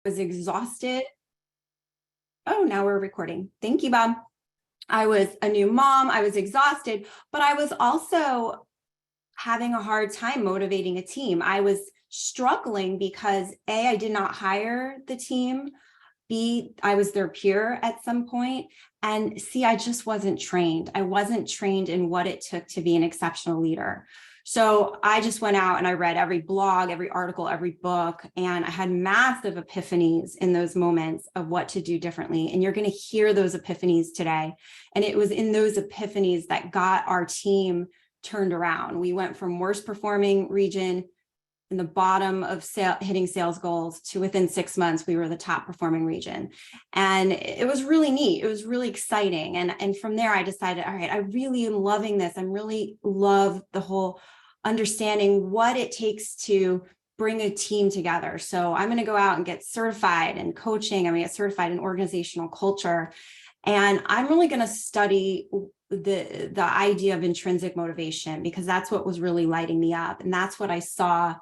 was exhausted. Oh, now we're recording. Thank you, Bob. I was a new mom. I was exhausted, but I was also having a hard time motivating a team. I was struggling because A, I did not hire the team. B, I was their peer at some point. And C, I just wasn't trained. I wasn't trained in what it took to be an exceptional leader. So I just went out and I read every blog, every article, every book, and I had massive epiphanies in those moments of what to do differently. And you're going to hear those epiphanies today. And it was in those epiphanies that got our team turned around. We went from worst performing region in the bottom of hitting sales goals to within 6 months, we were the top performing region. And it was really neat. It was really exciting. And from there, I decided, all right, I really am loving this. I really love the whole understanding what it takes to bring a team together. So I'm going to go out and get certified in coaching. I'm going to get certified in organizational culture. And I'm really going to study the idea of intrinsic motivation, because that's what was really lighting me up. And that's what I saw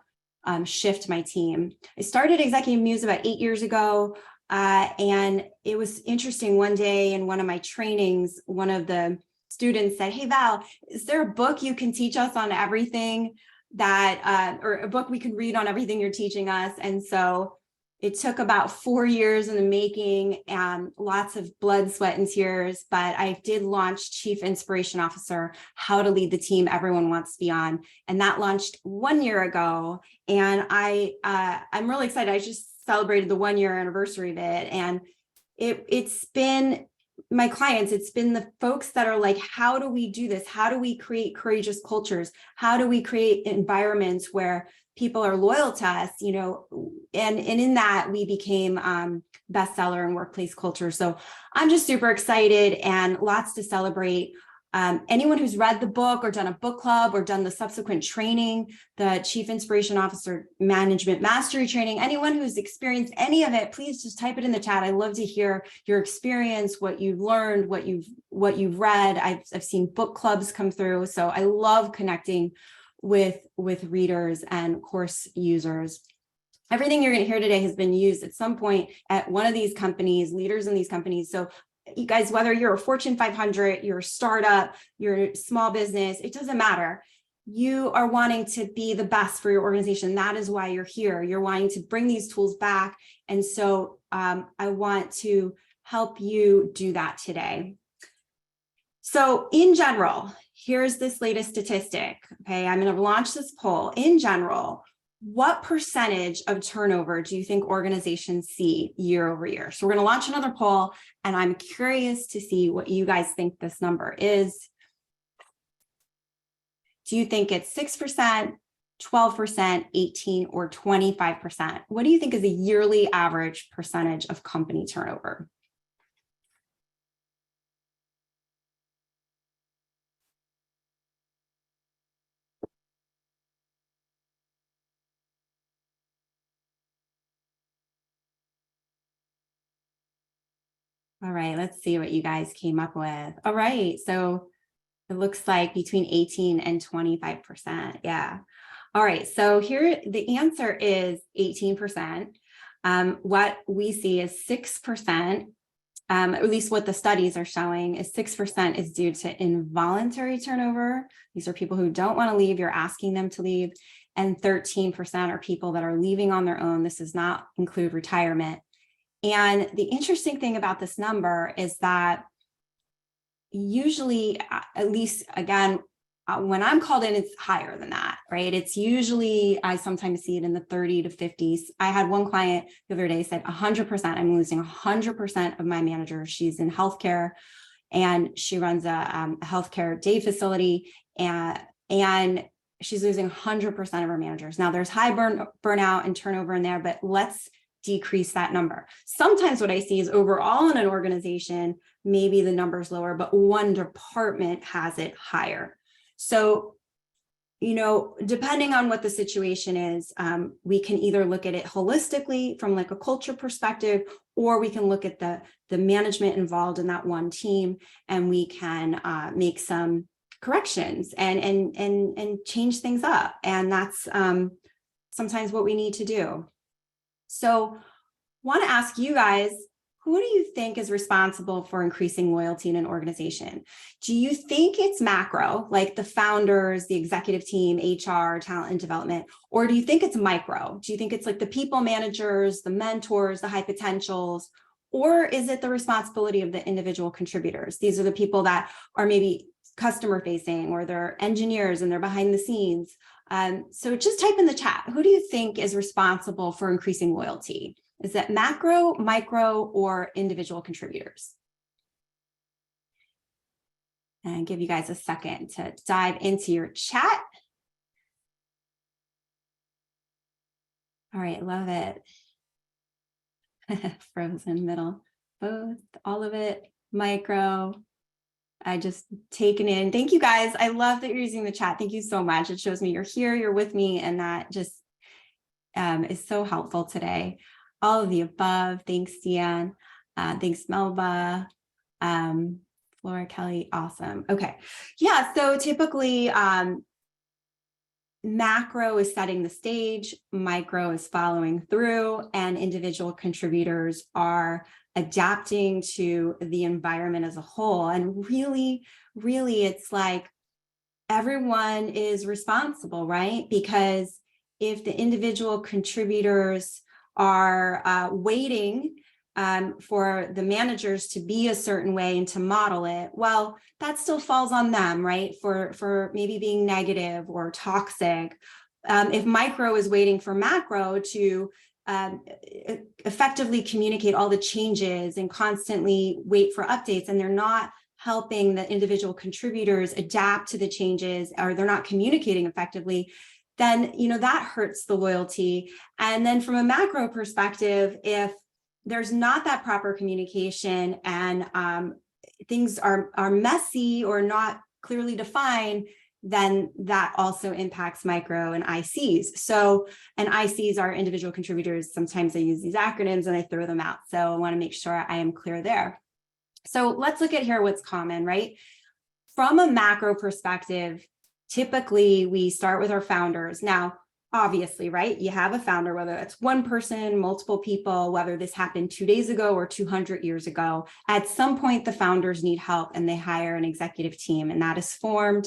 shift my team. I started Executive Muse about 8 years ago. And it was interesting. One day in one of my trainings, one of the students said, "Hey, Val, is there a book you can teach us on everything that, or a book we can read on everything you're teaching us?" And so it took about 4 years in the making, and lots of blood, sweat, and tears, but I did launch Chief Inspiration Officer, How to Lead the Team Everyone Wants to Be On. And that launched 1 year ago. And I'm really excited. I just celebrated the 1 year anniversary of it. And it's been my clients, it's been the folks that are like, how do we do this? How do we create courageous cultures? How do we create environments where people are loyal to us, and in that we became bestseller in workplace culture. So I'm just super excited and lots to celebrate. Anyone who's read the book or done a book club or done the subsequent training, the Chief Inspiration Officer Management Mastery training, anyone who's experienced any of it, please just type it in the chat. I love to hear your experience, what you've learned, what you've read. I've seen book clubs come through. So I love connecting with readers and course users. Everything you're going to hear today has been used at some point at one of these companies, leaders in these companies. So you guys, whether you're a Fortune 500, you're a startup, you're a small business, it doesn't matter. You are wanting to be the best for your organization. That is why you're here. You're wanting to bring these tools back. And so I want to help you do that today. So in general, here's this latest statistic. Okay, I'm going to launch this poll. In general, what percentage of turnover do you think organizations see year over year? So we're going to launch another poll, and I'm curious to see what you guys think this number is. Do you think it's 6%, 12%, 18%, or 25%? What do you think is a yearly average percentage of company turnover? All right, let's see what you guys came up with. All right, so it looks like between 18 and 25%. Yeah. All right, so here the answer is 18%. What we see is 6%, at least what the studies are showing, is 6% is due to involuntary turnover. These are people who don't want to leave, you're asking them to leave. And 13% are people that are leaving on their own. This does not include retirement. And the interesting thing about this number is that usually, at least again, when I'm called in, it's higher than that, right? It's usually, I sometimes see it in the 30 to 50s. I had one client the other day said 100%, I'm losing 100% of my managers. She's in healthcare and she runs a healthcare day facility, and she's losing 100% of her managers. Now there's high burnout and turnover in there, but let's decrease that number. Sometimes what I see is overall in an organization, maybe the number's lower, but one department has it higher. So, depending on what the situation is, we can either look at it holistically from like a culture perspective, or we can look at the management involved in that one team, and we can make some corrections and change things up. And that's sometimes what we need to do. So want to ask you guys, who do you think is responsible for increasing loyalty in an organization? Do you think it's macro, like the founders, the executive team, HR, talent and development, or do you think it's micro? Do you think it's like the people managers, the mentors, the high potentials, or is it the responsibility of the individual contributors? These are the people that are maybe customer facing, or they're engineers and they're behind the scenes. So just type in the chat, who do you think is responsible for increasing loyalty? Is that macro, micro, or individual contributors? And give you guys a second to dive into your chat. All right, love it. Frozen middle, both, all of it, micro. I just taken in. Thank you guys. I love that you're using the chat. Thank you so much. It shows me you're here, you're with me, and that just is so helpful today. All of the above. Thanks, Deanne. Thanks, Melba. Flora, Kelly, awesome. Okay. Yeah, so typically macro is setting the stage, micro is following through, and individual contributors are adapting to the environment as a whole. And really, it's like everyone is responsible, right? Because if the individual contributors are waiting for the managers to be a certain way and to model it, well, that still falls on them, right? For maybe being negative or toxic. If micro is waiting for macro to effectively communicate all the changes and constantly wait for updates, and they're not helping the individual contributors adapt to the changes, or they're not communicating effectively, then that hurts the loyalty. And then from a macro perspective, if there's not that proper communication and things are messy or not clearly defined, then that also impacts micro and ICs. So, and ICs are individual contributors. Sometimes I use these acronyms and I throw them out. So I want to make sure I am clear there. So let's look at here what's common, right? From a macro perspective, typically we start with our founders. Now, obviously, right, you have a founder, whether it's one person, multiple people, whether this happened 2 days ago or 200 years ago, at some point the founders need help and they hire an executive team, and that is formed.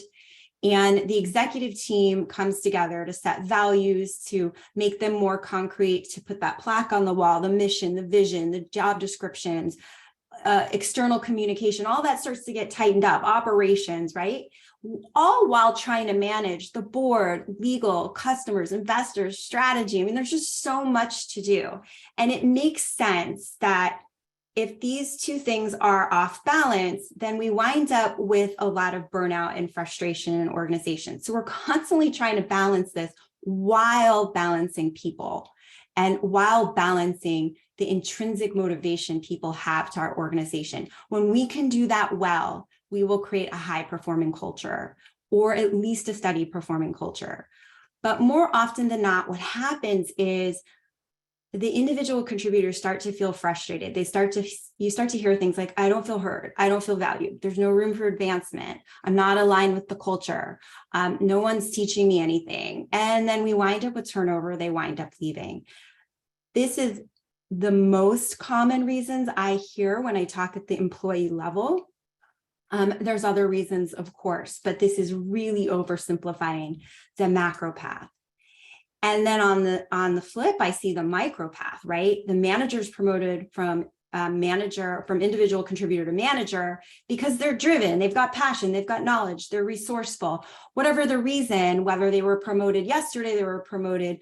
And the executive team comes together to set values, to make them more concrete, to put that plaque on the wall, the mission, the vision, the job descriptions, external communication, all that starts to get tightened up, operations, right? All while trying to manage the board, legal, customers, investors, strategy. I mean, there's just so much to do. And it makes sense that if these two things are off balance, then we wind up with a lot of burnout and frustration in organizations. So we're constantly trying to balance this while balancing people and while balancing the intrinsic motivation people have to our organization. When we can do that well, we will create a high performing culture, or at least a steady performing culture. But more often than not, what happens is the individual contributors start to feel frustrated. You start to hear things like, I don't feel heard. I don't feel valued. There's no room for advancement. I'm not aligned with the culture. No one's teaching me anything. And then we wind up with turnover. They wind up leaving. This is the most common reasons I hear when I talk at the employee level. There's other reasons, of course, but this is really oversimplifying the macro path. And then on the flip, I see the micro path, right? The manager's promoted from individual contributor to manager because they're driven, they've got passion, they've got knowledge, they're resourceful. Whatever the reason, whether they were promoted yesterday, they were promoted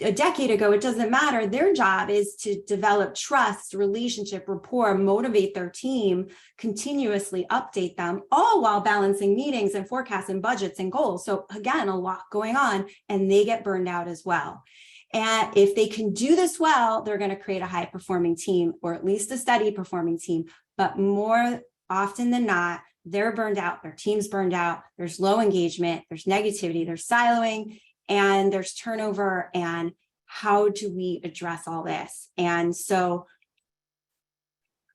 a decade ago, it doesn't matter. Their job is to develop trust, relationship, rapport, motivate their team, continuously update them, all while balancing meetings and forecasts and budgets and goals. So again, a lot going on, and they get burned out as well. And if they can do this well, they're going to create a high performing team, or at least a steady performing team. But more often than not, they're burned out, their team's burned out, there's low engagement, there's negativity, there's siloing, and there's turnover. And how do we address all this? And so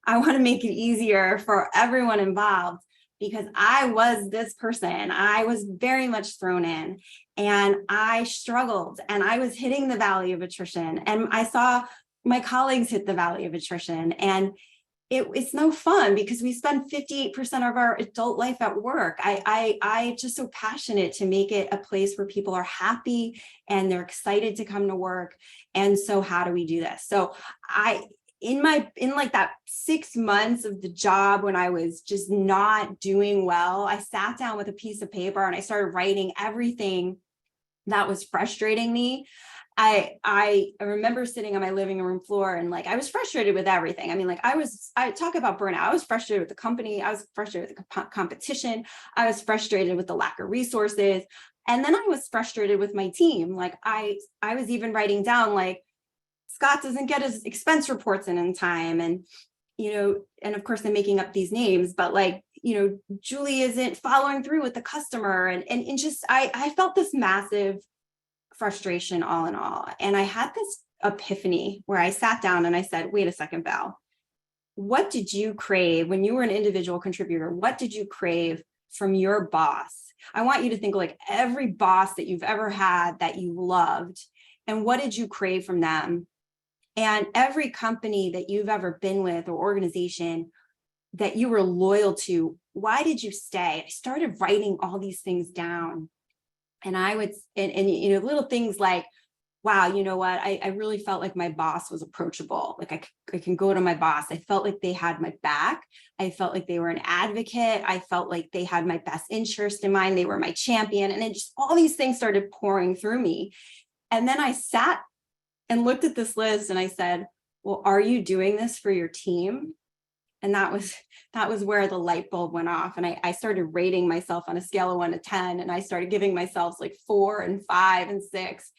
I want to make it easier for everyone involved, because I was this person. I was very much thrown in, and I struggled, and I was hitting the valley of attrition. And I saw my colleagues hit the valley of attrition, and it's no fun because we spend 58% of our adult life at work. I just so passionate to make it a place where people are happy and they're excited to come to work. And so how do we do this? So in like that 6 months of the job when I was just not doing well, I sat down with a piece of paper and I started writing everything that was frustrating me. I remember sitting on my living room floor and like I was frustrated with everything. I mean, like I talk about burnout. I was frustrated with the company. I was frustrated with the competition. I was frustrated with the lack of resources. And then I was frustrated with my team. Like I was even writing down like Scott doesn't get his expense reports in time. And, and of course I'm making up these names, but like, Julie isn't following through with the customer. And just, I felt this massive frustration all in all. And I had this epiphany where I sat down and I said, wait a second, Val, what did you crave when you were an individual contributor? What did you crave from your boss? I want you to think like every boss that you've ever had that you loved, and what did you crave from them? And every company that you've ever been with or organization that you were loyal to, why did you stay? I started writing all these things down. And I would, and little things like, wow, you know what? I really felt like my boss was approachable. Like I can go to my boss. I felt like they had my back. I felt like they were an advocate. I felt like they had my best interest in mind. They were my champion. And it just, all these things started pouring through me. And then I sat and looked at this list and I said, well, are you doing this for your team? And that was where the light bulb went off. And I started rating myself on a scale of 1 to 10. And I started giving myself like 4 and 5 and 6.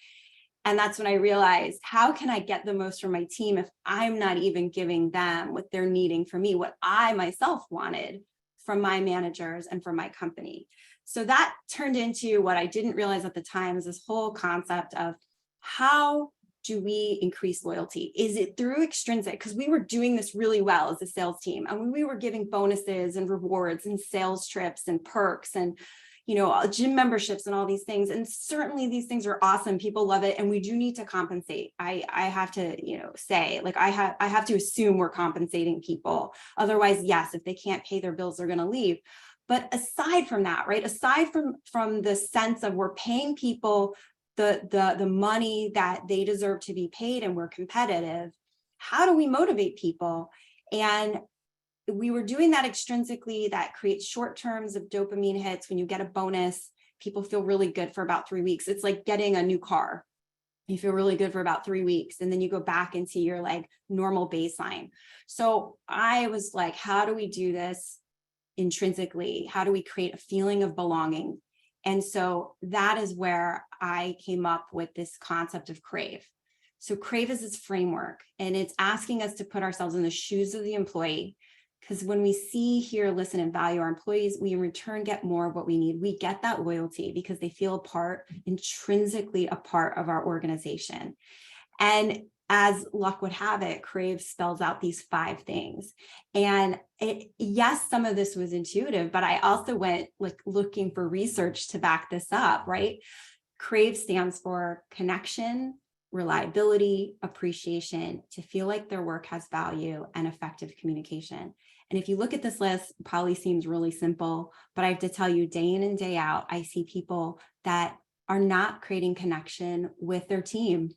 And that's when I realized, how can I get the most from my team if I'm not even giving them what they're needing from me, what I myself wanted from my managers and from my company? So that turned into what I didn't realize at the time is this whole concept of how do we increase loyalty? Is it through extrinsic? Because we were doing this really well as a sales team. And we were giving bonuses and rewards and sales trips and perks and, gym memberships and all these things. And certainly these things are awesome. People love it. And we do need to compensate. I have to, say, like, I have to assume we're compensating people. Otherwise, yes, if they can't pay their bills, they're going to leave. But aside from that, right, aside from the sense of we're paying people the money that they deserve to be paid and we're competitive, how do we motivate people? And we were doing that extrinsically. That creates short terms of dopamine hits. When you get a bonus, people feel really good for about 3 weeks. It's like getting a new car. You feel really good for about 3 weeks, and then you go back into your like normal baseline. So I was like, how do we do this intrinsically? How do we create a feeling of belonging? And so that is where I came up with this concept of crave. So crave is this framework, and it's asking us to put ourselves in the shoes of the employee. Because when we see, hear, listen, and value our employees, we in return get more of what we need. We get that loyalty because they feel intrinsically a part of our organization. And as luck would have it, crave spells out these 5 things. And yes, some of this was intuitive, but I also went like looking for research to back this up, right? Crave stands for connection, reliability, appreciation, to feel like their work has value, and effective communication. And if you look at this list, it probably seems really simple, but I have to tell you, day in and day out, I see people that are not creating connection with their team.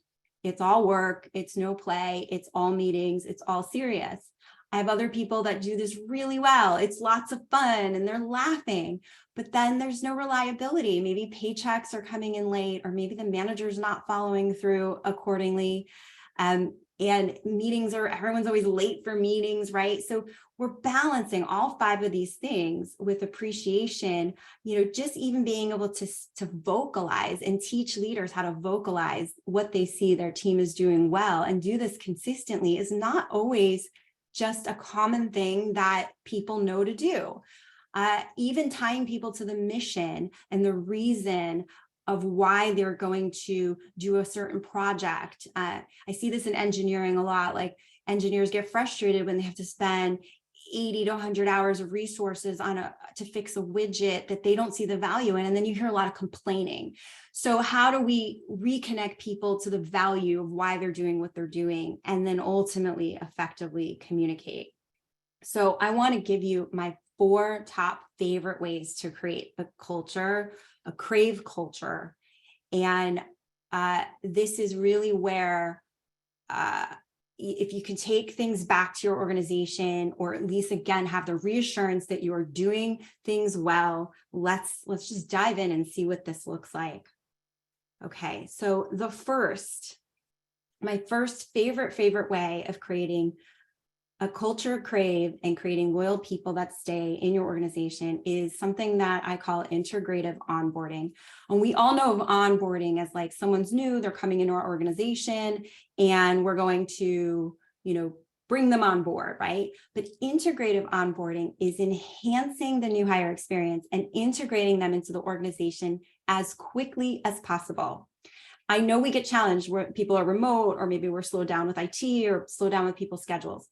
It's all work, it's no play, it's all meetings, it's all serious. I have other people that do this really well. It's lots of fun and they're laughing, but then there's no reliability. Maybe paychecks are coming in late, or maybe the manager's not following through accordingly. And everyone's always late for meetings, right? So we're balancing all 5 of these things with appreciation, just even being able to vocalize and teach leaders how to vocalize what they see their team is doing well and do this consistently is not always just a common thing that people know to do. Even tying people to the mission and the reason of why they're going to do a certain project. I see this in engineering a lot. Like engineers get frustrated when they have to spend 80 to 100 hours of resources to fix a widget that they don't see the value in. And then you hear a lot of complaining. So how do we reconnect people to the value of why they're doing what they're doing, and then ultimately effectively communicate? So I want to give you my 4 top favorite ways to create a culture, a crave culture. And this is really where if you can take things back to your organization, or at least again have the reassurance that you are doing things well, let's just dive in and see what this looks like. Okay, so my first favorite way of creating a culture of crave and creating loyal people that stay in your organization is something that I call integrative onboarding. And we all know of onboarding as like someone's new, they're coming into our organization and we're going to, bring them on board, right? But integrative onboarding is enhancing the new hire experience and integrating them into the organization as quickly as possible. I know we get challenged where people are remote, or maybe we're slowed down with IT or slowed down with people's schedules.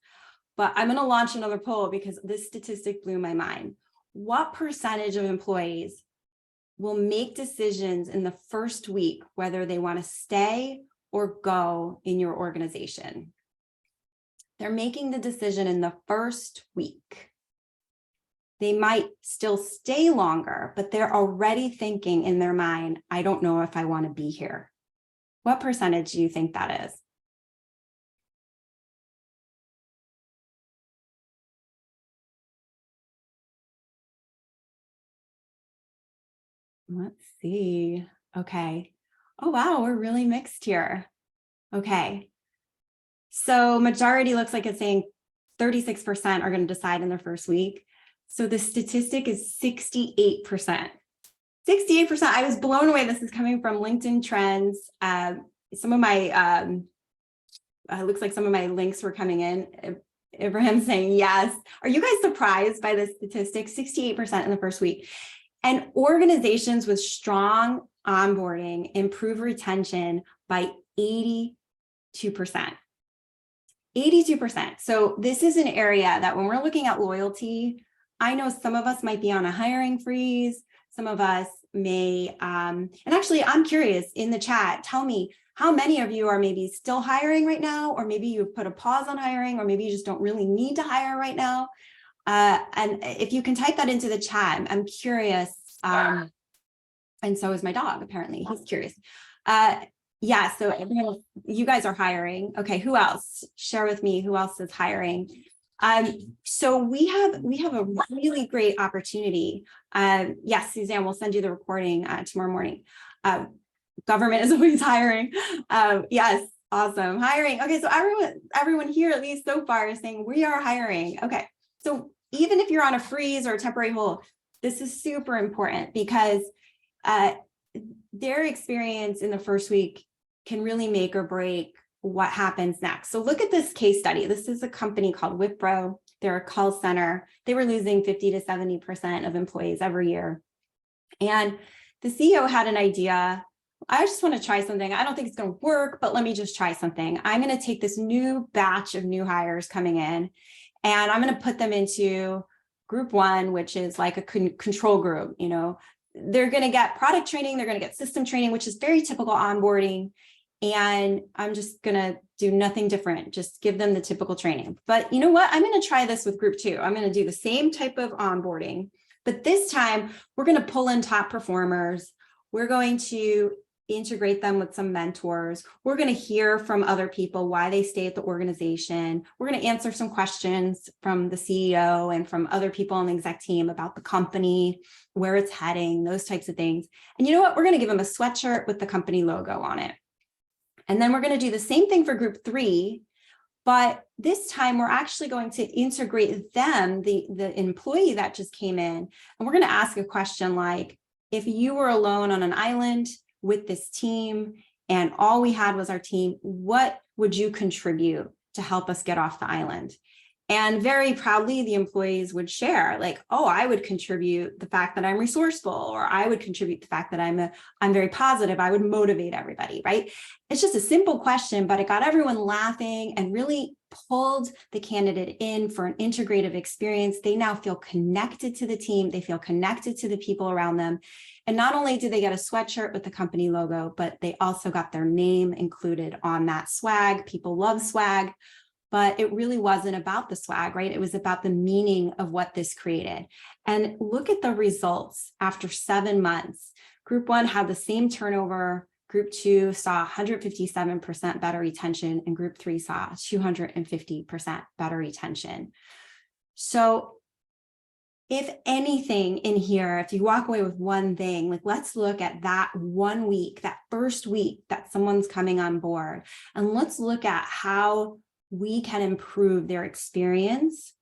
But I'm going to launch another poll because this statistic blew my mind. What percentage of employees will make decisions in the first week whether they want to stay or go in your organization? They're making the decision in the first week. They might still stay longer, but they're already thinking in their mind, I don't know if I want to be here. What percentage do you think that is? Let's see. Okay. Oh, wow, we're really mixed here. Okay. So majority looks like it's saying 36% are going to decide in their first week. So the statistic is 68%. 68%. I was blown away. This is coming from LinkedIn Trends. Some of my, looks like some of my links were coming in. Abraham saying yes. Are you guys surprised by this statistic? 68% in the first week. And organizations with strong onboarding improve retention by 82%. 82%. So this is an area that when we're looking at loyalty, I know some of us might be on a hiring freeze. Some of us may, and actually I'm curious in the chat, tell me how many of you are maybe still hiring right now, or maybe you've put a pause on hiring, or maybe you just don't really need to hire right now. And if you can type that into the chat, I'm curious. And so is my dog, apparently. He's curious. Yeah, so everyone, you guys are hiring. Okay, who else? Share with me who else is hiring. So we have a really great opportunity. Yes, Suzanne, we'll send you the recording tomorrow morning. Government is always hiring. Yes, awesome. Hiring. Okay, so everyone here, at least so far, is saying we are hiring. Okay, so even if you're on a freeze or a temporary hold, this is super important because their experience in the first week can really make or break what happens next. So look at this case study. This is a company called Wipro. They're a call center. They were losing 50 to 70% of employees every year. And the CEO had an idea. I just want to try something. I don't think it's going to work, but let me just try something. I'm going to take this new batch of new hires coming in, and I'm going to put them into group 1, which is like a control group. They're going to get product training. They're going to get system training, which is very typical onboarding. And I'm just going to do nothing different, just give them the typical training. But you know what? I'm going to try this with group 2. I'm going to do the same type of onboarding, but this time we're going to pull in top performers. We're going to integrate them with some mentors. We're going to hear from other people why they stay at the organization. We're going to answer some questions from the CEO and from other people on the exec team about the company, where it's heading, those types of things. And you know what? We're going to give them a sweatshirt with the company logo on it. And then we're going to do the same thing for group 3, but this time we're actually going to integrate them, the employee that just came in, and we're going to ask a question like, if you were alone on an island with this team and all we had was our team, what would you contribute to help us get off the island? And very proudly, the employees would share like, oh, I would contribute the fact that I'm resourceful, or I would contribute the fact that I'm very positive. I would motivate everybody, right? It's just a simple question, but it got everyone laughing and really pulled the candidate in for an integrative experience. They now feel connected to the team. They feel connected to the people around them. And not only did they get a sweatshirt with the company logo, but they also got their name included on that swag. People love swag. But it really wasn't about the swag, right? It was about the meaning of what this created. And look at the results after 7 months. Group 1 had the same turnover. Group 2 saw 157% better retention, and Group 3 saw 250% better retention. So if anything in here, if you walk away with one thing, like let's look at that 1 week, that first week that someone's coming on board, and let's look at how we can improve their experience.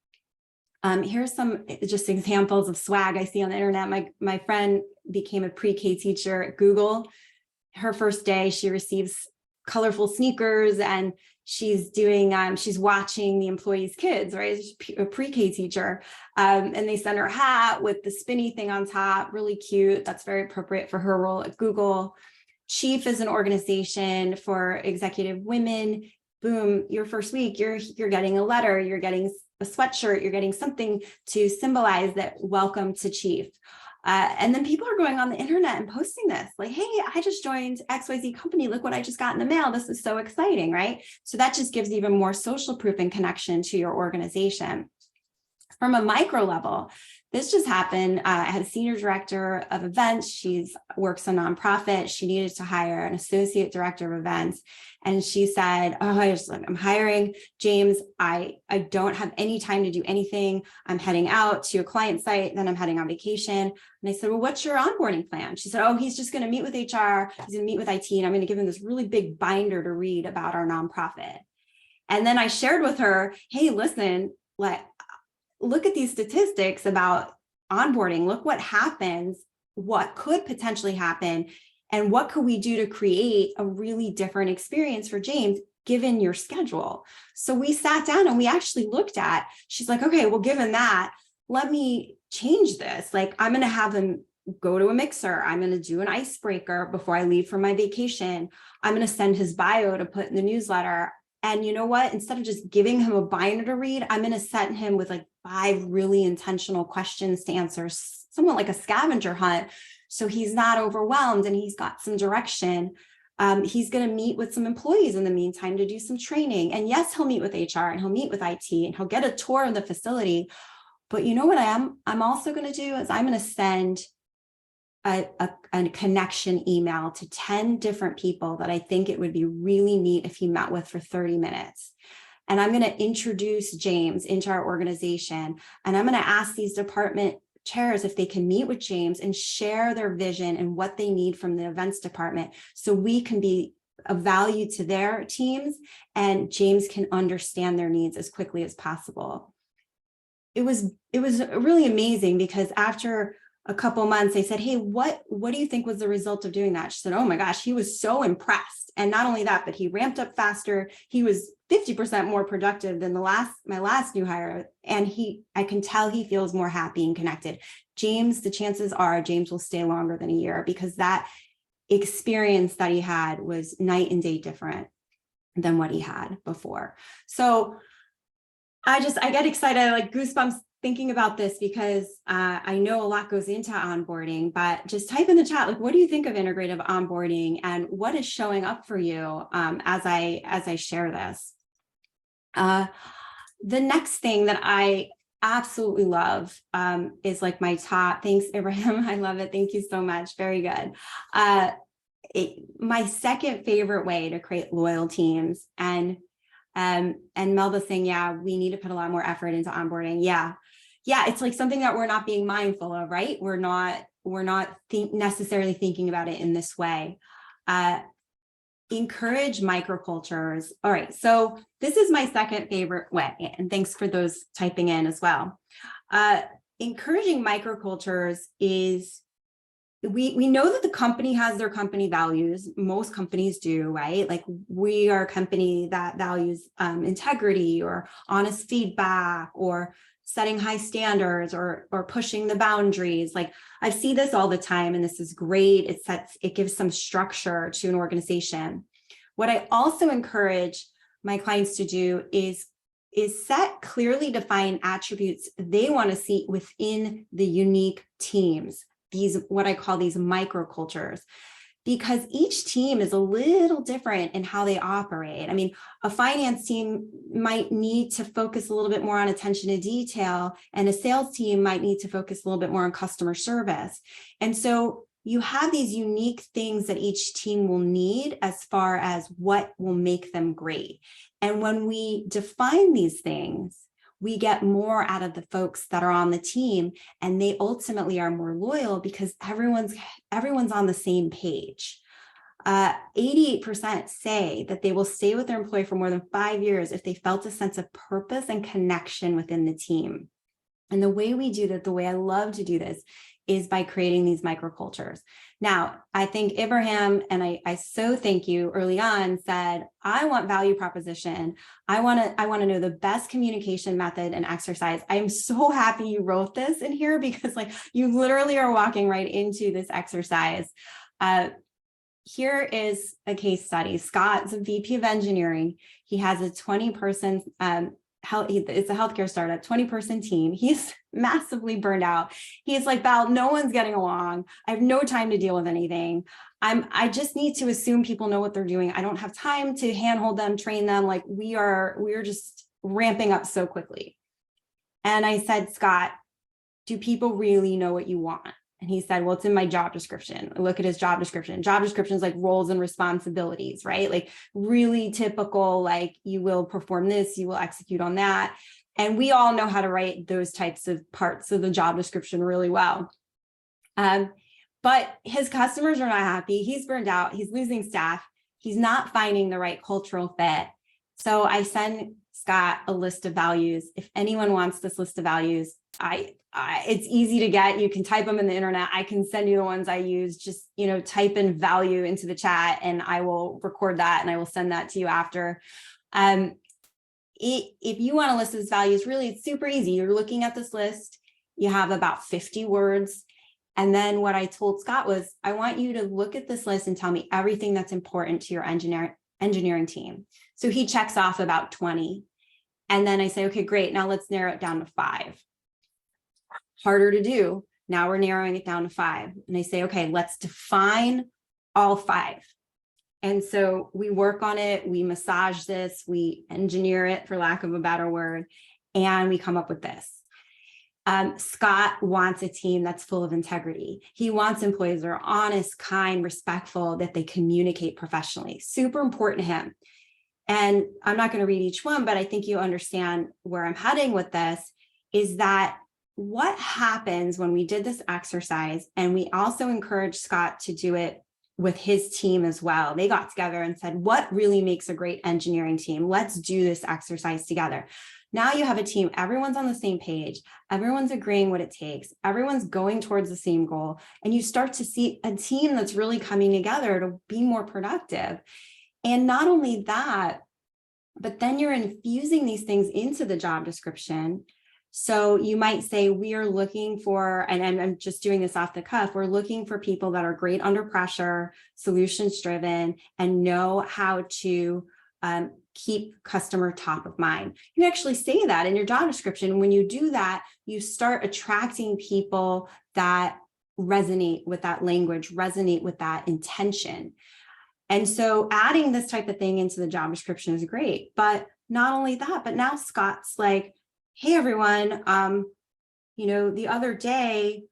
Here's some just examples of swag I see on the internet. My friend became a pre-K teacher at Google. Her first day, she receives colorful sneakers, and she's watching the employees' kids, right? She's a pre-K teacher. And they send her a hat with the spinny thing on top, really cute. That's very appropriate for her role at Google. Chief is an organization for executive women. Boom, your first week, you're getting a letter, you're getting a sweatshirt, you're getting something to symbolize that welcome to Chief. And then people are going on the internet and posting this like, hey, I just joined XYZ company. Look what I just got in the mail. This is so exciting, right? So that just gives even more social proof and connection to your organization. From a micro level, this just happened. I had a senior director of events. She works a nonprofit. She needed to hire an associate director of events. And she said, oh, I'm hiring James. I don't have any time to do anything. I'm heading out to a client site, then I'm heading on vacation. And I said, well, what's your onboarding plan? She said, oh, he's just going to meet with HR. He's going to meet with IT. And I'm going to give him this really big binder to read about our nonprofit. And then I shared with her, hey, listen, look at these statistics about onboarding. Look what happens, what could potentially happen, and what could we do to create a really different experience for James given your schedule. So we sat down and we actually looked at, she's like, okay, well, given that, let me change this. Like, I'm going to have him go to a mixer. I'm going to do an icebreaker before I leave for my vacation. I'm going to send his bio to put in the newsletter. And you know what? Instead of just giving him a binder to read, I'm going to set him with like 5 really intentional questions to answer, somewhat like a scavenger hunt. So he's not overwhelmed and he's got some direction. He's going to meet with some employees in the meantime to do some training. And yes, he'll meet with HR and he'll meet with IT and he'll get a tour of the facility. But you know what I'm also going to do is I'm going to send a connection email to 10 different people that I think it would be really neat if he met with for 30 minutes. And I'm going to introduce James into our organization. And I'm going to ask these department chairs if they can meet with James and share their vision and what they need from the events department so we can be of value to their teams and James can understand their needs as quickly as possible. It was really amazing because after a couple months, I said, hey, what do you think was the result of doing that? She said, oh my gosh, he was so impressed. And not only that, but he ramped up faster. He was 50% more productive than my last new hire. And I can tell he feels more happy and connected. James, the chances are James will stay longer than a year because that experience that he had was night and day different than what he had before. So I get excited, like goosebumps thinking about this because I know a lot goes into onboarding, but just type in the chat, like, what do you think of integrative onboarding and what is showing up for you as I share this? The next thing that I absolutely love is like my top, thanks, Abraham. I love it. Thank you so much. Very good. My second favorite way to create loyal teams and Melba saying, yeah, we need to put a lot more effort into onboarding. Yeah, it's like something that we're not being mindful of, right? We're not necessarily thinking about it in this way. Encourage microcultures. All right, so this is my second favorite way, and thanks for those typing in as well. Encouraging microcultures is we know that the company has their company values. Most companies do, right? Like we are a company that values integrity or honest feedback or setting high standards or pushing the boundaries. Like I see this all the time, and this is great. It gives some structure to an organization. What I also encourage my clients to do is set clearly defined attributes they want to see within the unique teams, these what I call these microcultures, because each team is a little different in how they operate. I mean, a finance team might need to focus a little bit more on attention to detail, and a sales team might need to focus a little bit more on customer service. And so you have these unique things that each team will need as far as what will make them great. And when we define these things, we get more out of the folks that are on the team, and they ultimately are more loyal because everyone's on the same page. 88% say that they will stay with their employee for more than 5 years if they felt a sense of purpose and connection within the team. And the way we do that, the way I love to do this, is by creating these microcultures. Now, I think Abraham, and I so thank you early on, said, I want value proposition. I want to know the best communication method and exercise. I am so happy you wrote this in here, because like you literally are walking right into this exercise. Here is a case study. Scott's a VP of engineering. He has a 20-person it's a healthcare startup, 20-person team. He's massively burned out. He's like, Val, no one's getting along. I have no time to deal with anything. I just need to assume people know what they're doing. I don't have time to handhold them, train them. Like we are just ramping up so quickly. And I said, Scott, do people really know what you want? And he said, well, it's in my job description. I look at his job description. Job description is like roles and responsibilities, right? Like really typical, like you will perform this, you will execute on that. And we all know how to write those types of parts of the job description really well. But his customers are not happy. He's burned out. He's losing staff. He's not finding the right cultural fit. So I send Scott a list of values. If anyone wants this list of values, it's easy to get. You can type them in the internet. I can send you the ones I use. Just, type in value into the chat and I will record that and I will send that to you after. If you want to list those values, really, it's super easy. You're looking at this list. You have about 50 words. And then what I told Scott was, I want you to look at this list and tell me everything that's important to your engineering team. So he checks off about 20. And then I say, okay, great. Now let's narrow it down to 5. Harder to do. Now we're narrowing it down to 5. And I say, okay, let's define all 5. And so we work on it. We massage this. We engineer it, for lack of a better word. And we come up with this. Scott wants a team that's full of integrity. He wants employees that are honest, kind, respectful, that they communicate professionally. Super important to him. And I'm not going to read each one, but I think you understand where I'm heading with this, is that what happens when we did this exercise, and we also encouraged Scott to do it with his team as well. They got together and said, what really makes a great engineering team? Let's do this exercise together. Now you have a team, everyone's on the same page, everyone's agreeing what it takes, everyone's going towards the same goal, and you start to see a team that's really coming together to be more productive. And not only that, but then you're infusing these things into the job description. So you might say, we are looking for, and I'm just doing this off the cuff, we're looking for people that are great under pressure, solutions driven, and know how to keep customer top of mind. You actually say that in your job description. When you do that, you start attracting people that resonate with that language, resonate with that intention. And so adding this type of thing into the job description is great. But not only that, but now Scott's like, hey, everyone, the other day,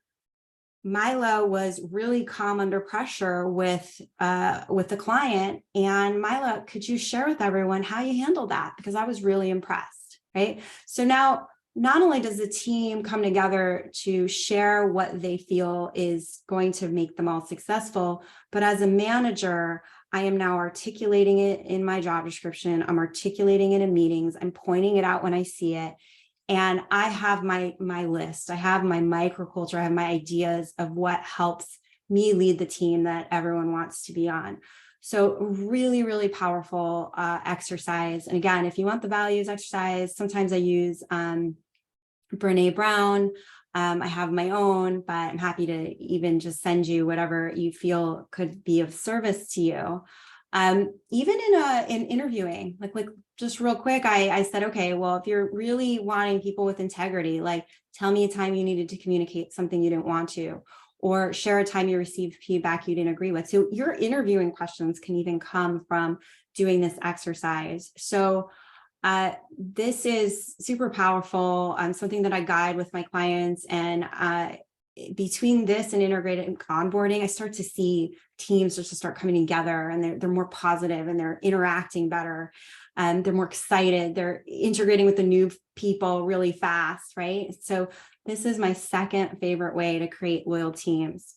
Milo was really calm under pressure with the client. And Milo, could you share with everyone how you handled that? Because I was really impressed, right? So now, not only does the team come together to share what they feel is going to make them all successful, but as a manager, I am now articulating it in my job description. I'm articulating it in meetings. I'm pointing it out when I see it. And I have my list. I have my microculture. I have my ideas of what helps me lead the team that everyone wants to be on. So really, really powerful exercise. And again, if you want the values exercise, sometimes I use Brene Brown. I have my own, but I'm happy to even just send you whatever you feel could be of service to you. Even in interviewing, like just real quick, I said, okay, well, if you're really wanting people with integrity, like tell me a time you needed to communicate something you didn't want to, or share a time you received feedback you didn't agree with. So your interviewing questions can even come from doing this exercise. So this is super powerful, something that I guide with my clients. And between this and integrated onboarding, I start to see teams just to start coming together, and they're more positive and they're interacting better. They're more excited. They're integrating with the new people really fast, right? So this is my second favorite way to create loyal teams.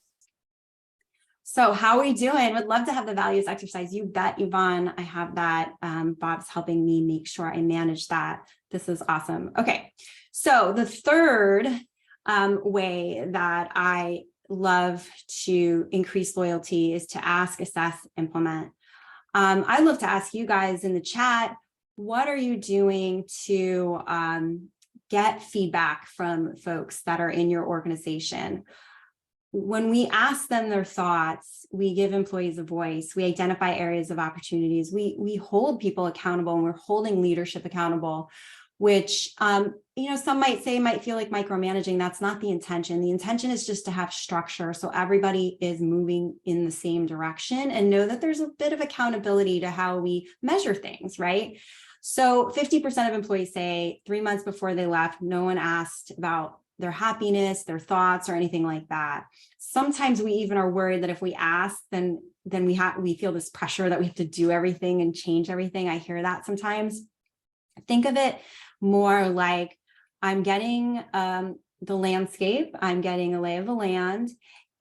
So how are we doing? Would love to have the values exercise. You bet, Yvonne. I have that. Bob's helping me make sure I manage that. This is awesome. Okay. So the third way that I love to increase loyalty is to ask, assess, implement. I'd love to ask you guys in the chat, what are you doing to get feedback from folks that are in your organization? When we ask them their thoughts, we give employees a voice, we identify areas of opportunities, we hold people accountable, and we're holding leadership accountable, which, some might say might feel like micromanaging. That's not the intention. The intention is just to have structure so everybody is moving in the same direction, and know that there's a bit of accountability to how we measure things, right? So 50% of employees say 3 months before they left, no one asked about their happiness, their thoughts, or anything like that. Sometimes we even are worried that if we ask, then we feel this pressure that we have to do everything and change everything. I hear that sometimes. Think of it more like I'm getting the landscape, I'm getting a lay of the land.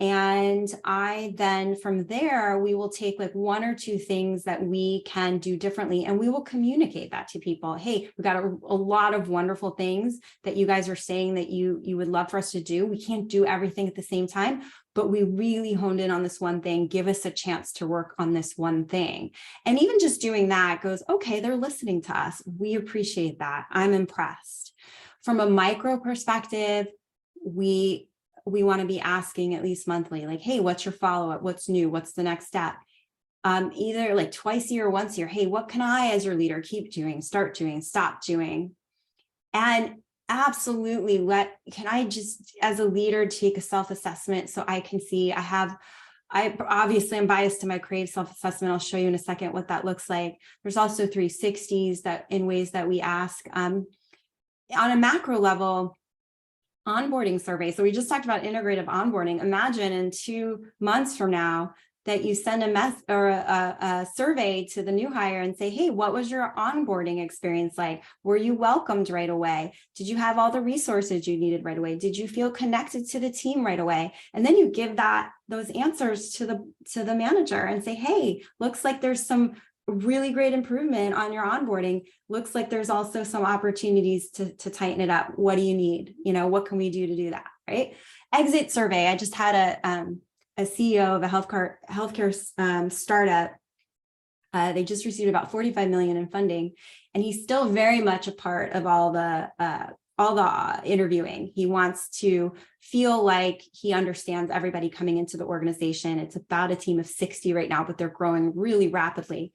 And I then from there, we will take like 1 or 2 things that we can do differently, and we will communicate that to people. Hey, we've got a lot of wonderful things that you guys are saying that you would love for us to do. We can't do everything at the same time, but we really honed in on this one thing. Give us a chance to work on this one thing. And even just doing that goes, okay, they're listening to us. We appreciate that. I'm impressed. From a micro perspective, we want to be asking at least monthly, like, hey, what's your follow-up? What's new? What's the next step? Either like twice a year or once a year. Hey, what can I, as your leader, keep doing, start doing, stop doing? And absolutely, can I just, as a leader, take a self-assessment so I can see I obviously am biased to my Crave self-assessment. I'll show you in a second what that looks like. There's also 360s that in ways that we ask on a macro level. Onboarding survey. So we just talked about integrative onboarding. Imagine in 2 months from now that you send a survey to the new hire and say, hey, what was your onboarding experience like? Were you welcomed right away? Did you have all the resources you needed right away? Did you feel connected to the team right away? And then you give those answers to the manager and say, hey, looks like there's some really great improvement on your onboarding. Looks like there's also some opportunities to tighten it up. What do you need? What can we do to do that, right? Exit survey. I just had a CEO of a healthcare startup. They just received about 45 million in funding, and he's still very much a part of all the interviewing. He wants to feel like he understands everybody coming into the organization. It's about a team of 60 right now, but they're growing really rapidly.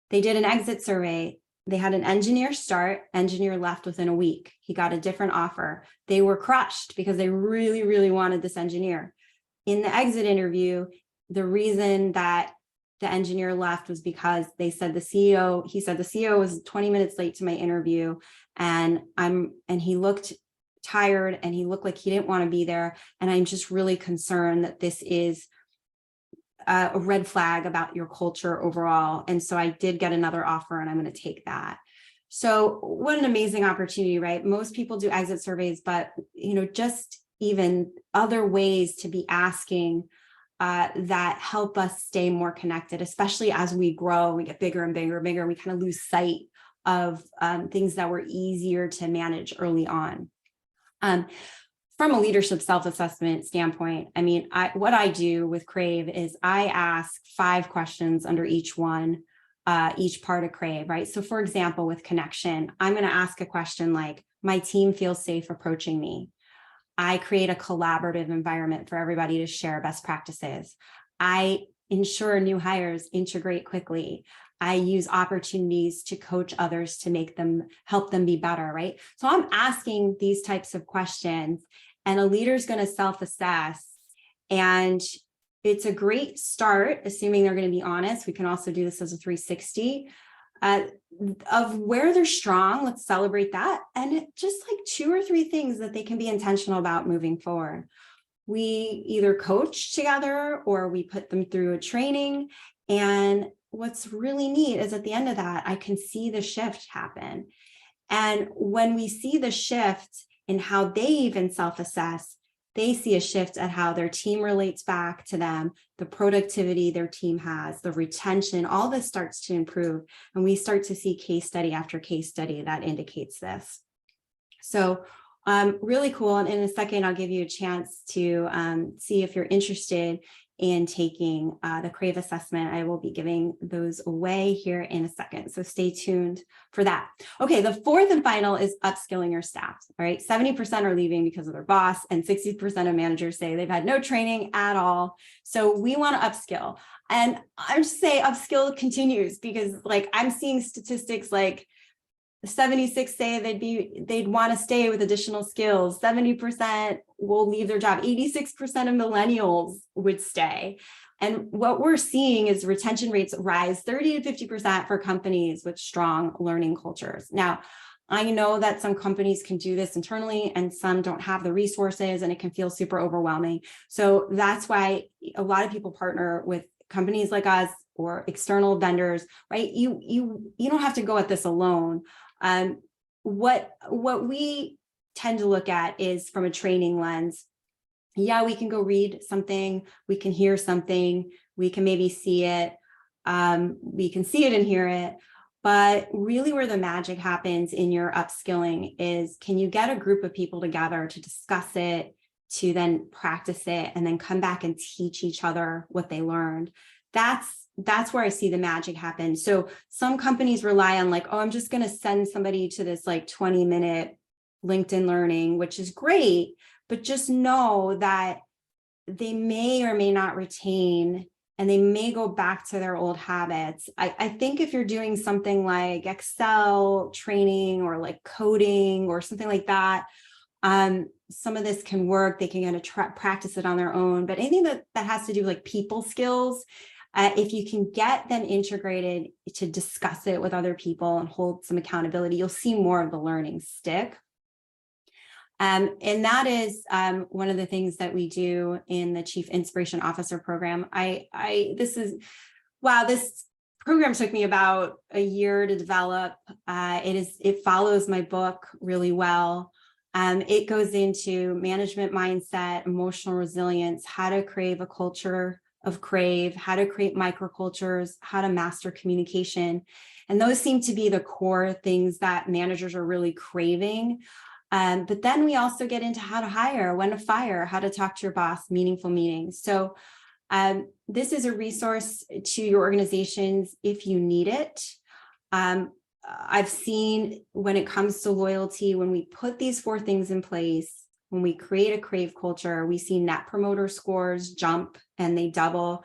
They did an exit survey. They had an engineer start, engineer left within a week. He got a different offer. They were crushed because they really, really wanted this engineer. In the exit interview, the reason that the engineer left was because he said the CEO was 20 minutes late to my interview, and he looked tired and he looked like he didn't want to be there. And I'm just really concerned that this is a red flag about your culture overall. And so I did get another offer, and I'm going to take that. So what an amazing opportunity, right? Most people do exit surveys, but just even other ways to be asking that help us stay more connected, especially as we grow, we get bigger and bigger and bigger, we kind of lose sight of things that were easier to manage early on. from a leadership self-assessment standpoint, I mean, what I do with Crave is I ask 5 questions under each one, each part of Crave, right? So for example, with connection, I'm going to ask a question like, my team feels safe approaching me. I create a collaborative environment for everybody to share best practices. I ensure new hires integrate quickly. I use opportunities to coach others to help them be better, right? So I'm asking these types of questions, and a leader is going to self-assess. And it's a great start, assuming they're going to be honest. We can also do this as a 360 of where they're strong. Let's celebrate that. And just like 2 or 3 things that they can be intentional about moving forward. We either coach together or we put them through a training. And what's really neat is at the end of that, I can see the shift happen. And when we see the shift in how they even self-assess, they see a shift at how their team relates back to them, the productivity their team has, the retention, all this starts to improve. And we start to see case study after case study that indicates this. So really cool. And in a second, I'll give you a chance to see if you're interested in taking the Crave assessment. I will be giving those away here in a second. So stay tuned for that. Okay, the 4th and final is upskilling your staff. All right, 70% are leaving because of their boss, and 60% of managers say they've had no training at all. So we want to upskill. And I just say upskill continues, because like I'm seeing statistics like 76 say they'd want to stay with additional skills. 70% will leave their job. 86% of millennials would stay. And what we're seeing is retention rates rise 30 to 50% for companies with strong learning cultures. Now, I know that some companies can do this internally and some don't have the resources, and it can feel super overwhelming. So that's why a lot of people partner with companies like us or external vendors, right? You don't have to go at this alone. What we tend to look at is from a training lens. Yeah, we can go read something, we can hear something, we can maybe see it, we can see it and hear it, but really where the magic happens in your upskilling is, can you get a group of people together to discuss it, to then practice it, and then come back and teach each other what they learned? That's where I see the magic happen. So some companies rely on like, oh, I'm just going to send somebody to this like 20-minute LinkedIn learning, which is great, but just know that they may or may not retain, and they may go back to their old habits. I think if you're doing something like Excel training or like coding or something like that, some of this can work. They can kind of practice it on their own, but anything that has to do with like people skills, if you can get them integrated to discuss it with other people and hold some accountability, you'll see more of the learning stick. And that is one of the things that we do in the Chief Inspiration Officer program. This program took me about a year to develop. It follows my book really well. It goes into management mindset, emotional resilience, how to create a culture of Crave, how to create microcultures, how to master communication. And those seem to be the core things that managers are really craving. But then we also get into how to hire, when to fire, how to talk to your boss, meaningful meetings. So this is a resource to your organizations if you need it. I've seen when it comes to loyalty, when we put these 4 things in place, when we create a Crave culture, we see net promoter scores jump and they double.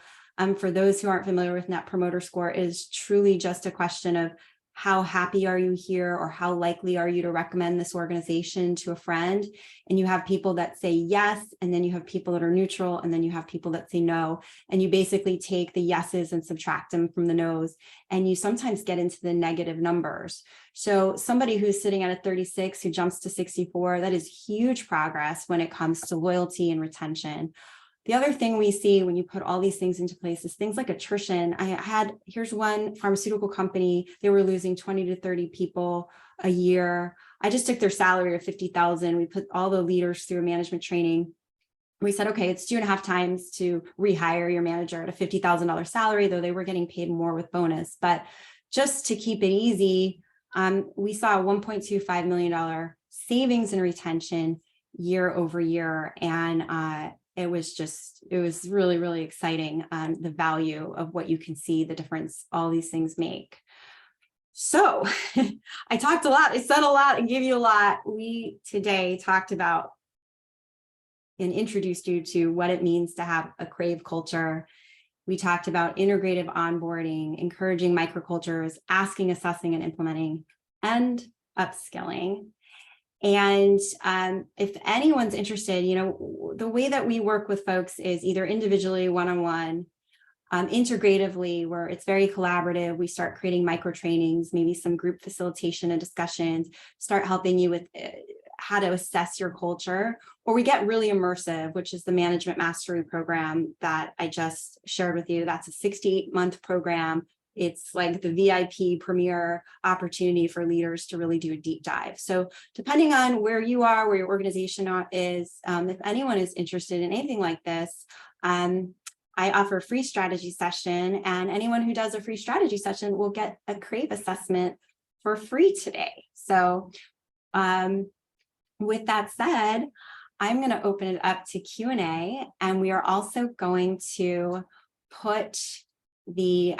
For those who aren't familiar with net promoter score, it is truly just a question of how happy are you here, or how likely are you to recommend this organization to a friend? And you have people that say yes, and then you have people that are neutral, and then you have people that say no. And you basically take the yeses and subtract them from the no's, and you sometimes get into the negative numbers. So somebody who's sitting at a 36 who jumps to 64, that is huge progress when it comes to loyalty and retention. The other thing we see when you put all these things into place is things like attrition. Here's one pharmaceutical company, they were losing 20 to 30 people a year. I just took their salary of $50,000. We put all the leaders through a management training. We said, okay, it's 2.5 times to rehire your manager at a $50,000 salary, though they were getting paid more with bonus. But just to keep it easy, we saw a $1.25 million savings in retention year over year. And it was really, really exciting, the value of what you can see, the difference all these things make. So I talked a lot, I said a lot, and gave you a lot. We today talked about and introduced you to what it means to have a CRAVE culture. We talked about integrative onboarding, encouraging microcultures, asking, assessing, and implementing, and upskilling. And if anyone's interested, the way that we work with folks is either individually, one-on-one, integratively, where it's very collaborative. We start creating micro trainings, maybe some group facilitation and discussions, start helping you with how to assess your culture, or we get really immersive, which is the management mastery program that I just shared with you. That's a 68-month program. It's like the VIP premier opportunity for leaders to really do a deep dive. So depending on where you are, where your organization is, if anyone is interested in anything like this, I offer a free strategy session, and anyone who does a free strategy session will get a CRAVE assessment for free today. So with that said, I'm going to open it up to Q&A, and we are also going to put the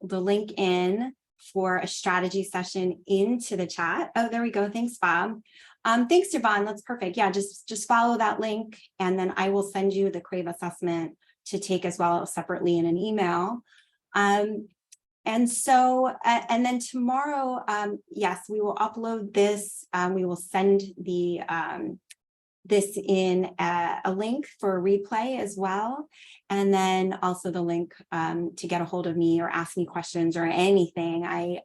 link in for a strategy session into the chat. Oh, there we go. Thanks, Bob. Thanks, Javon. That's perfect. Yeah, just follow that link, and then I will send you the CRAVE assessment to take as well separately in an email. And then tomorrow, yes, we will upload this. We will send the this in a link for a replay as well. And then also the link to get a hold of me or ask me questions or anything. I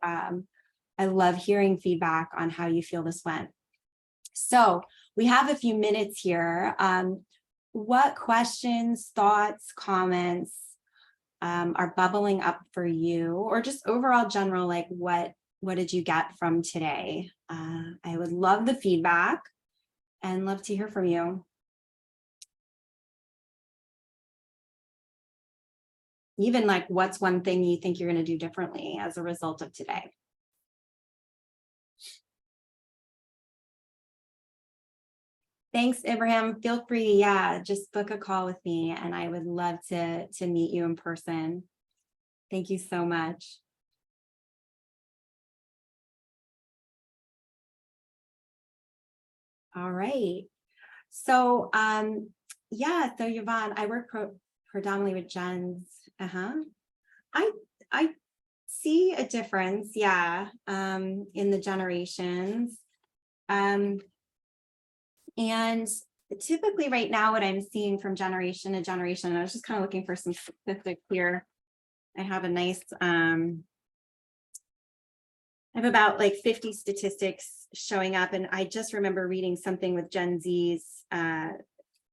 love hearing feedback on how you feel this went. So we have a few minutes here. What questions, thoughts, comments are bubbling up for you, or just overall general, like what did you get from today? I would love the feedback and love to hear from you. Even like, what's one thing you think you're going to do differently as a result of today? Thanks, Abraham. Feel free, yeah, just book a call with me, and I would love to meet you in person. Thank you so much. All right. So, yeah, so Yvonne, I work predominantly with gens. I see a difference, yeah, in the generations. And typically right now, what I'm seeing from generation to generation, I was just kind of looking for some statistics here. I have a nice, I have about like 50 statistics showing up, and I just remember reading something with Gen Zs.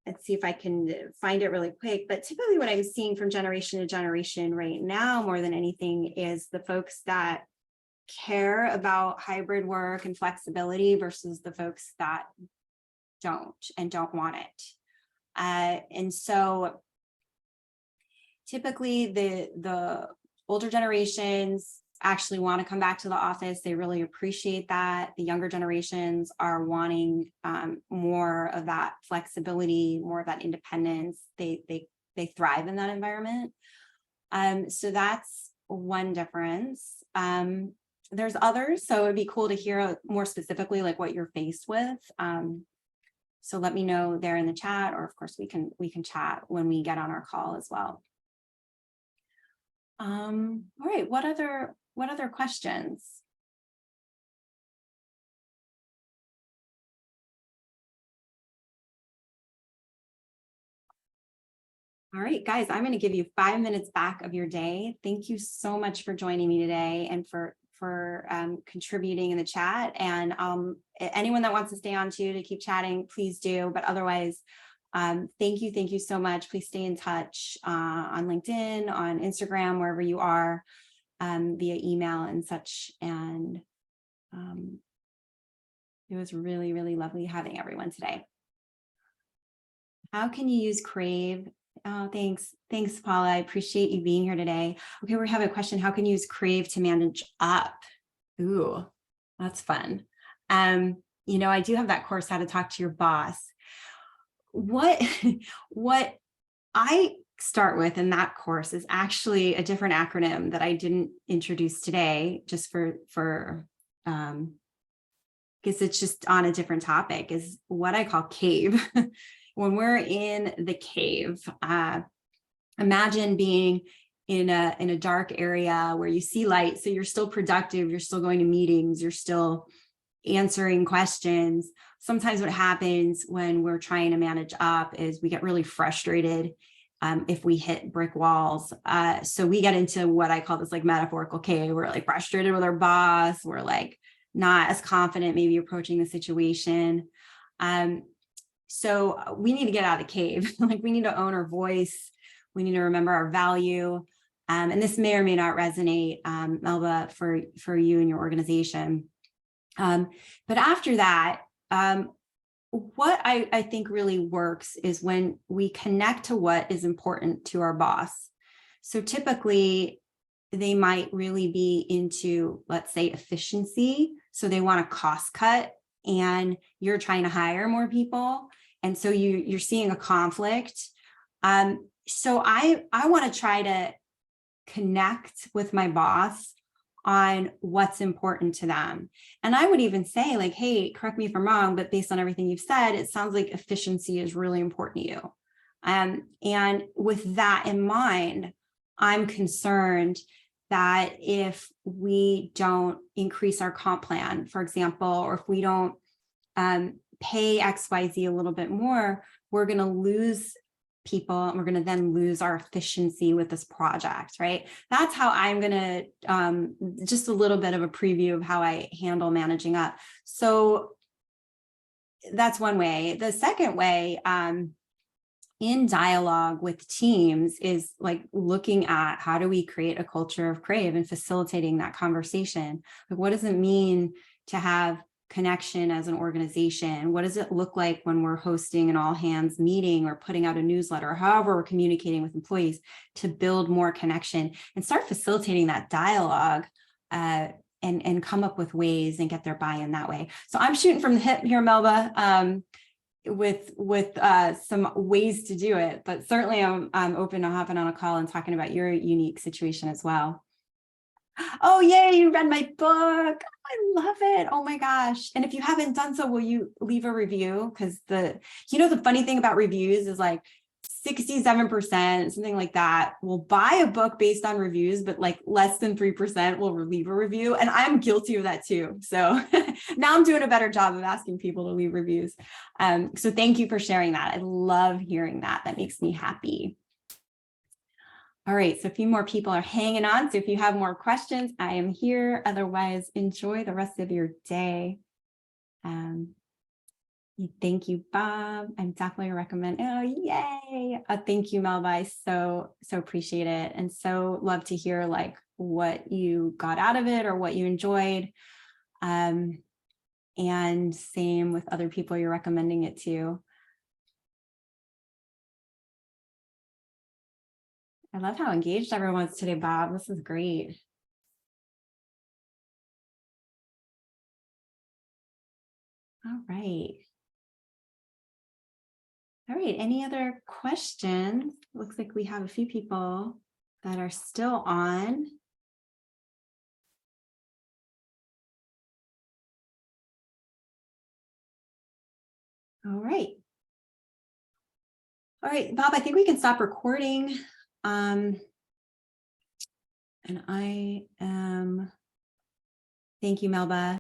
Let's see if I can find it really quick. But typically what I'm seeing from generation to generation right now, more than anything, is the folks that care about hybrid work and flexibility versus the folks that don't want it. And so typically the older generations actually want to come back to the office. They really appreciate that. The younger generations are wanting more of that flexibility, more of that independence. They thrive in that environment. So that's one difference. There's others, so it'd be cool to hear more specifically like what you're faced with. So let me know there in the chat, or of course we can chat when we get on our call as well. All right, what other questions? All right, guys, I'm going to give you 5 minutes back of your day. Thank you so much for joining me today and for contributing in the chat. And anyone that wants to stay on to keep chatting, please do. But otherwise, thank you so much. Please stay in touch on LinkedIn, on Instagram, wherever you are, via email and such. And it was really, really lovely having everyone today. How can you use CRAVE? Oh, thanks, Paula. I appreciate you being here today. Okay, we have a question. How can you use CRAVE to manage up? Ooh, that's fun. I do have that course, How to Talk to Your Boss. What what I start with in that course is actually a different acronym that I didn't introduce today, just because it's just on a different topic, is what I call cave. When we're in the cave, imagine being in a dark area where you see light. So you're still productive, you're still going to meetings, you're still answering questions. Sometimes what happens when we're trying to manage up is we get really frustrated if we hit brick walls. So we get into what I call this like metaphorical cave. We're like frustrated with our boss. We're like not as confident maybe approaching the situation. So we need to get out of the cave. Like we need to own our voice. We need to remember our value. And this may or may not resonate, Melba, for you and your organization. But after that, what I think really works is when we connect to what is important to our boss. So typically, they might really be into, let's say, efficiency. So they want a cost cut, and you're trying to hire more people. And so you're seeing a conflict. So I want to try to connect with my boss on what's important to them. And I would even say like, hey, correct me if I'm wrong, but based on everything you've said, it sounds like efficiency is really important to you. And with that in mind, I'm concerned that if we don't increase our comp plan, for example, or if we don't pay XYZ a little bit more, we're going to lose people, and we're going to then lose our efficiency with this project, right? That's how I'm going to, just a little bit of a preview of how I handle managing up. So that's one way. The second way, in dialogue with teams, is like looking at how do we create a culture of crave and facilitating that conversation. Like, what does it mean to have connection as an organization? What does it look like when we're hosting an all hands meeting or putting out a newsletter, or however we're communicating with employees, to build more connection and start facilitating that dialogue, and come up with ways and get their buy-in that way. So I'm shooting from the hip here, Melba, with some ways to do it, but certainly I'm open to hopping on a call and talking about your unique situation as well. Oh, yay, you read my book. I love it. Oh my gosh. And if you haven't done so, will you leave a review? Because the funny thing about reviews is like 67%, something like that, will buy a book based on reviews, but like less than 3% will leave a review. And I'm guilty of that too. So now I'm doing a better job of asking people to leave reviews. So thank you for sharing that. I love hearing that. That makes me happy. All right, so a few more people are hanging on. So if you have more questions, I am here. Otherwise, enjoy the rest of your day. Thank you, Bob. I'm definitely recommend. Oh, yay. Thank you, Melba. I so appreciate it. And so love to hear like what you got out of it or what you enjoyed. And same with other people you're recommending it to. I love how engaged everyone is today, Bob. This is great. All right. All right. Any other questions? Looks like we have a few people that are still on. All right. All right, Bob, I think we can stop recording. And I am, thank you, Melba.